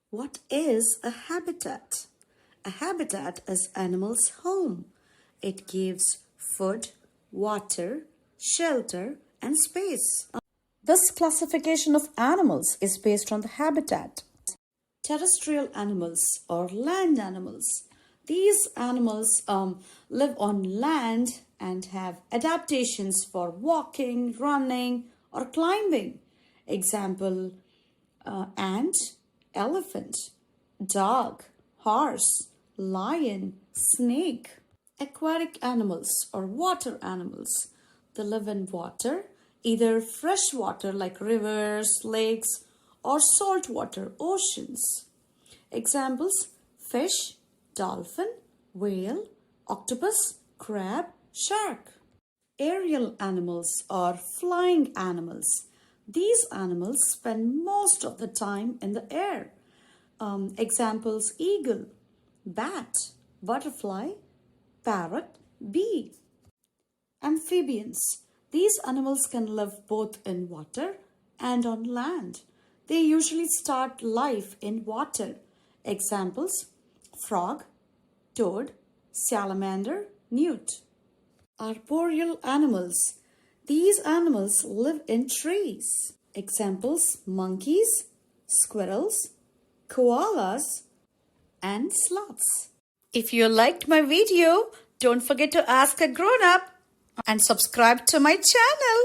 What is a habitat? A habitat is animal's home. It gives food, water, shelter, and space. This classification of animals is based on the habitat. Terrestrial animals or land animals. These animals live on land and have adaptations for walking, running, or climbing. Example, ant, elephant, dog, horse, lion, snake. Aquatic animals or water animals. They live in water, either fresh water like rivers, lakes, or saltwater oceans. Examples, fish, dolphin, whale, octopus, crab, shark. Aerial animals or flying animals. These animals spend most of the time in the air. Examples, eagle, bat, butterfly, parrot, bee. Amphibians. These animals can live both in water and on land. They usually start life in water. Examples, frog, toad, salamander, newt. Arboreal animals. These animals live in trees. Examples, monkeys, squirrels, koalas, and sloths. If you liked my video, don't forget to ask a grown-up and subscribe to my channel.